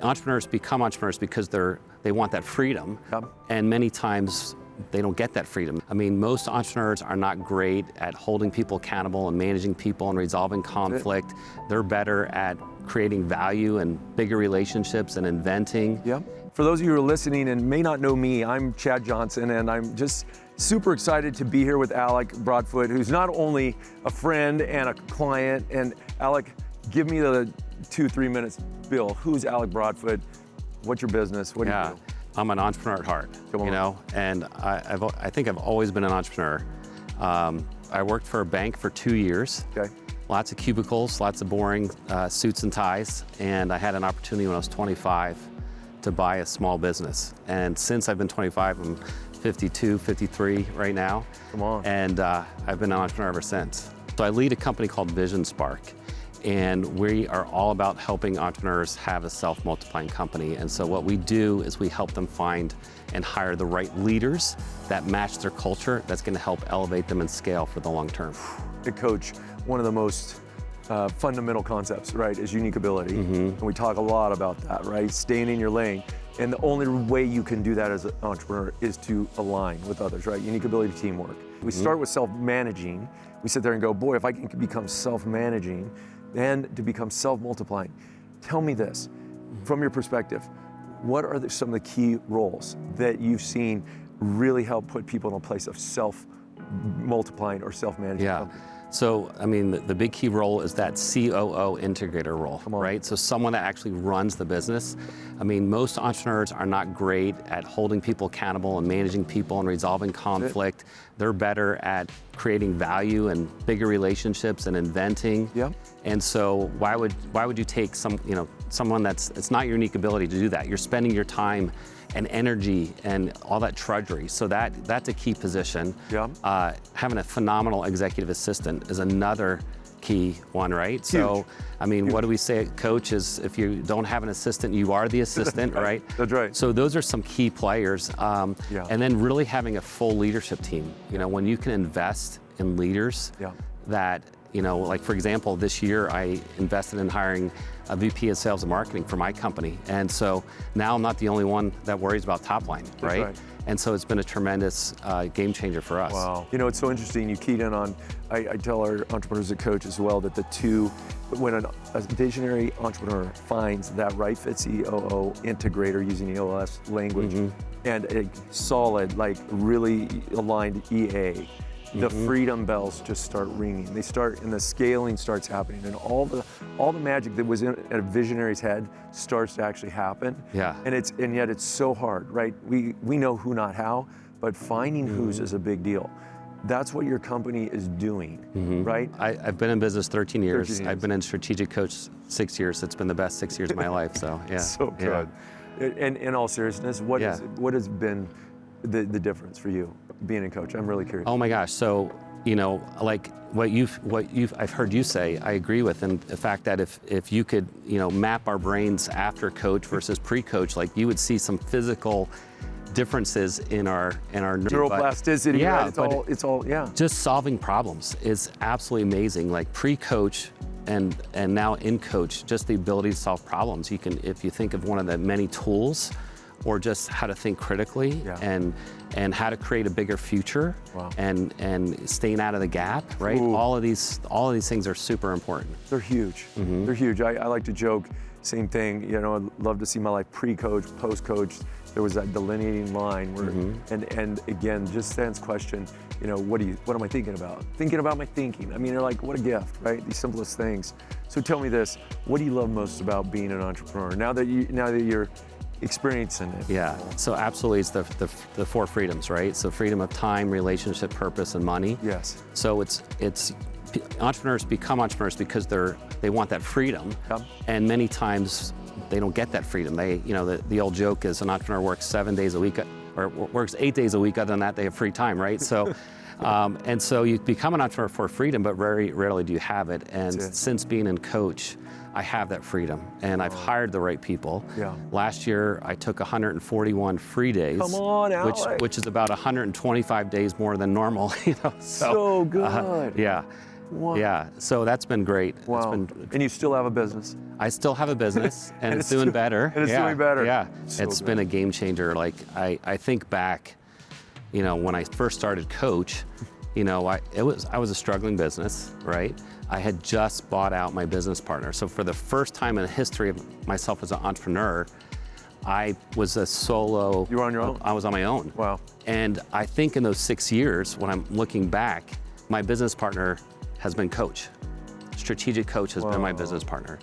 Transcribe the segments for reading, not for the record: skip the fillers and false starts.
entrepreneurs become entrepreneurs because they want that freedom. Yep. And many times they don't get that freedom. I mean, most entrepreneurs are not great at holding people accountable and managing people and resolving conflict. They're better at creating value and bigger relationships and inventing. Yep. For those of you who are listening and may not know me, I'm Chad Johnson, and I'm just super excited to be here with Alec Broadfoot, who's not only a friend and a client. And Alec, give me the 2-3 minutes. Bill, who's Alec Broadfoot? What's your business? What do you do? I'm an entrepreneur at heart, you know, and I think I've always been an entrepreneur. I worked for a bank for 2 years. Okay. Lots of cubicles, lots of boring suits and ties, and I had an opportunity when I was 25 to buy a small business. And since I've been 25, I'm 52, 53 right now. Come on. And I've been an entrepreneur ever since. So I lead a company called VisionSpark, and we are all about helping entrepreneurs have a self-multiplying company. And so what we do is we help them find and hire the right leaders that match their culture, that's gonna help elevate them and scale for the long term. The coach, one of the most fundamental concepts, right, is unique ability. And we talk a lot about that, right? Staying in your lane. And the only way you can do that as an entrepreneur is to align with others, right? Unique ability, teamwork. We start with self-managing. We sit there and go, boy, if I can become self-managing, then to become self-multiplying. Tell me this, from your perspective, what are some of the key roles that you've seen really help put people in a place of self-multiplying or self-managing? Yeah. So, I mean, the big key role is that COO integrator role, right? So someone that actually runs the business. I mean, most entrepreneurs are not great at holding people accountable and managing people and resolving conflict. They're better at creating value and bigger relationships and inventing. Yeah. And so why would you take someone it's not your unique ability to do that? You're spending your time and energy and all that trudgery. So that's a key position. Yeah. Having a phenomenal executive assistant is another key one, right? Huge. So, I mean, what do we say at Coach is if you don't have an assistant, you are the assistant, right? That's right. So those are some key players. And then really having a full leadership team. You know, when you can invest in leaders that, you know, like for example, this year I invested in hiring a VP of sales and marketing for my company. And so now I'm not the only one that worries about top line, right? And so it's been a tremendous game changer for us. Wow. You know, it's so interesting. You keyed in on, I tell our entrepreneurs at Coach as well that when a visionary entrepreneur finds that right fit COO integrator using EOS language and a solid, like really aligned EA, the freedom bells just start ringing. They start, and the scaling starts happening, and all the magic that was in a visionary's head starts to actually happen. Yeah. And yet it's so hard, right? We know who, not how, but finding who's is a big deal. That's what your company is doing, right? I've been in business 13 years. 13 years. I've been in strategic coach 6 years. It's been the best 6 years of my life. So yeah. So good. And in all seriousness, what has been the difference for you being a coach? I'm really curious. Oh my gosh. So, you know, like I've heard you say, I agree with, and the fact that if you could, you know, map our brains after coach versus pre-coach, like you would see some physical differences in our neuroplasticity. Yeah, right? It's all. Just solving problems is absolutely amazing. Like pre-coach and now in coach, just the ability to solve problems. You can, if you think of one of the many tools, or just how to think critically and how to create a bigger future and staying out of the gap, right? All of these things are super important. They're huge. They're huge. I like to joke, same thing, you know, I'd love to see my life pre-coach, post-coach. There was that delineating line where, and again, just Stan's question, you know, what am I thinking about? Thinking about my thinking. I mean, you're like, what a gift, right? These simplest things. So tell me this, what do you love most about being an entrepreneur? Now that you're experiencing it. Yeah, so absolutely it's the four freedoms, right? So freedom of time, relationship, purpose, and money. Yes. So it's entrepreneurs become entrepreneurs because they want that freedom. And many times they don't get that freedom. The old joke is an entrepreneur works 7 days a week, or works 8 days a week. Other than that, they have free time, right? So, and so you become an entrepreneur for freedom, but very rarely do you have it. And since being in coach, I have that freedom, and I've hired the right people. Last year, I took 141 free days. Come on, Alec. which is about 125 days more than normal. You know, so good. Yeah. Wow. Yeah, so that's been great. Wow. And you still have a business. I still have a business, and, And it's doing better. And it's doing better. Yeah, So it's good. been a game changer. Like I think back, when I first started Coach, I was a struggling business, right? I had just bought out my business partner. So for the first time in the history of myself as an entrepreneur, I was a solo. You were on your own? I was on my own. Wow. And I think in those 6 years, when I'm looking back, my business partner has been Coach. Strategic Coach has been my business partner.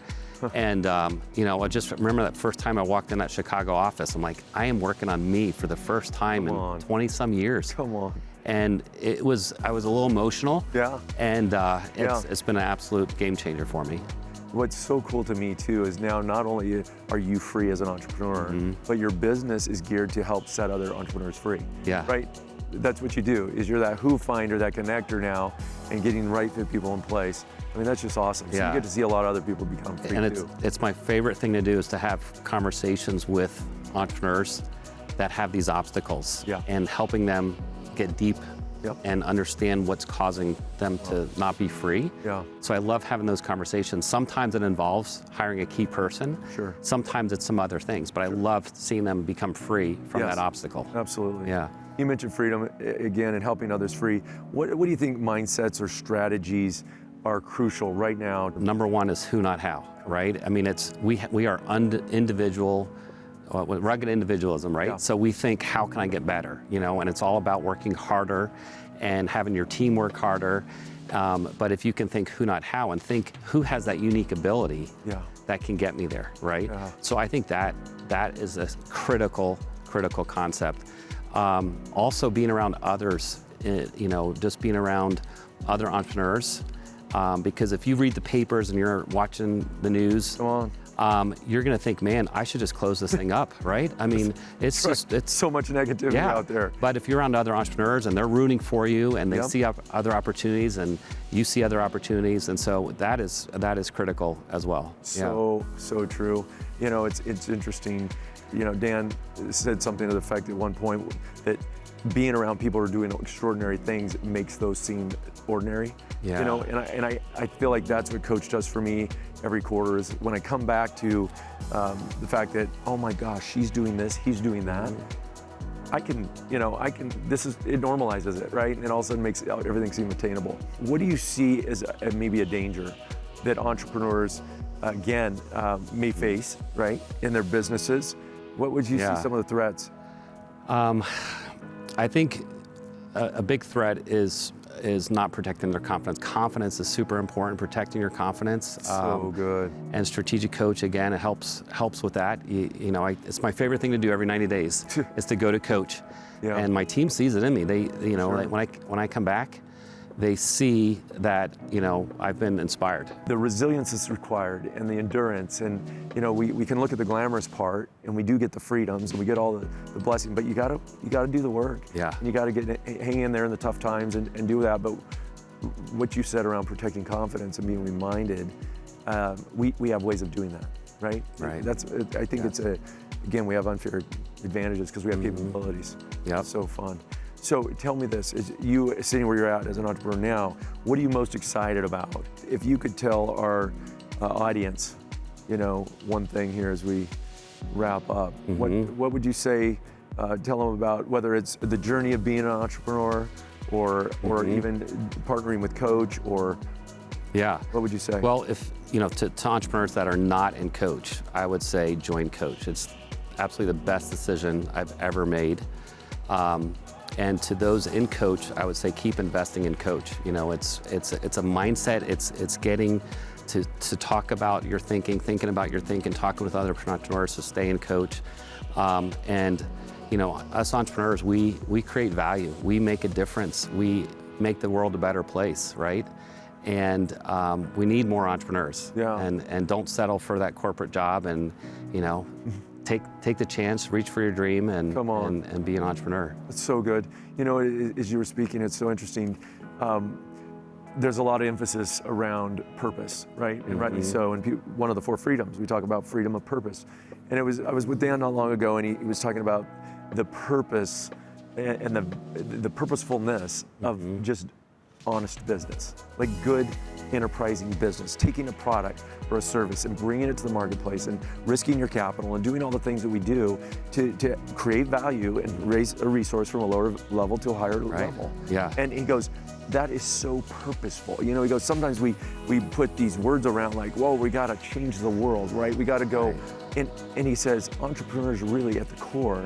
And, I just remember that first time I walked in that Chicago office, I'm like, I am working on me for the first time in 20 some years. Come on. And I was a little emotional. Yeah. And it's been an absolute game changer for me. What's so cool to me too is now not only are you free as an entrepreneur, but your business is geared to help set other entrepreneurs free. Yeah. Right? That's what you do, is you're that who finder, that connector now, and getting right fit people in place. I mean, that's just awesome. So Yeah. you get to see a lot of other people become free And too. it's my favorite thing to do is to have conversations with entrepreneurs that have these obstacles, Yeah. and helping them get deep Yep. and understand what's causing them to not be free. Yeah. So I love having those conversations. Sometimes it involves hiring a key person. Sure. Sometimes it's some other things, but I love seeing them become free from Yes. that obstacle. Absolutely. Yeah. You mentioned freedom again and helping others free. What do you think mindsets or strategies are crucial right now? Number one is who, not how, right? I mean, we are individual, rugged individualism, right? Yeah. So we think, how can I get better? And it's all about working harder and having your team work harder. But if you can think who, not how, and think who has that unique ability Yeah. that can get me there, right? Yeah. So I think that is a critical concept. Also being around others, just being around other entrepreneurs. Because if you read the papers and you're watching the news, Come on. you're going to think, man, I should just close this thing up, right? I mean, it's So much negativity out there. But if you're around other entrepreneurs and they're rooting for you and they Yep. see other opportunities and you see other opportunities, and so that is critical as well. So true. It's interesting. Dan said something to the effect at one point that being around people who are doing extraordinary things makes those seem ordinary. Yeah. And I feel like that's what Coach does for me every quarter, is when I come back to the fact that, oh my gosh, she's doing this, he's doing that. it normalizes it, right? And all of a sudden makes everything seem attainable. What do you see as maybe a danger that entrepreneurs, again, may face, right, in their businesses? What would you see some of the threats? I think a big threat is not protecting their confidence. Confidence is super important, protecting your confidence. So good. And Strategic Coach, again, it helps with that. It's my favorite thing to do every 90 days is to go to Coach. Yeah. And my team sees it in me. They, Sure. when I come back, they see that, I've been inspired. The resilience is required and the endurance, and we can look at the glamorous part and we do get the freedoms and we get all the blessing, but you gotta do the work. Yeah. And you gotta hang in there in the tough times and do that. But what you said around protecting confidence and being reminded, we have ways of doing that, right? Right. I think it's again, we have unfair advantages because we have capabilities. Yep. It's so fun. So tell me this, is you sitting where you're at as an entrepreneur now, what are you most excited about? If you could tell our audience, one thing here as we wrap up, what would you say, tell them about whether it's the journey of being an entrepreneur or even partnering with Coach, or Yeah. what would you say? Well, if, to entrepreneurs that are not in Coach, I would say join Coach. It's absolutely the best decision I've ever made. And to those in Coach, I would say keep investing in Coach. It's a mindset. It's getting to talk about your thinking about your thinking, talking with other entrepreneurs. So stay in Coach. And us entrepreneurs, we create value. We make a difference. We make the world a better place, right? And we need more entrepreneurs. Yeah. And don't settle for that corporate job. And take the chance, reach for your dream, and Come on. and be an entrepreneur. It's so good. As you were speaking, it's so interesting. There's a lot of emphasis around purpose, right? And rightly so. And one of the 4 freedoms, we talk about freedom of purpose. And I was with Dan not long ago, and he was talking about the purpose and the purposefulness of just honest business, like good enterprising business, taking a product or a service and bringing it to the marketplace and risking your capital and doing all the things that we do to create value and raise a resource from a lower level to a higher level. Yeah. And he goes, that is so purposeful. You know, he goes, sometimes we put these words around like, whoa, we got to change the world, right? We got to go. Right. And he says, entrepreneurs really at the core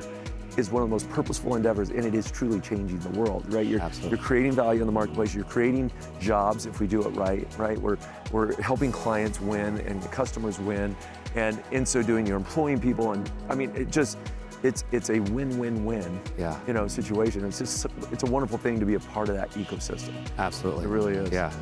is one of the most purposeful endeavors, and it is truly changing the world, right? You're creating value in the marketplace, you're creating jobs if we do it right? We're helping clients win and customers win, and in so doing, you're employing people, and I mean, it's a win-win-win, you know, situation. It's a wonderful thing to be a part of that ecosystem. Absolutely. It really is. Yeah.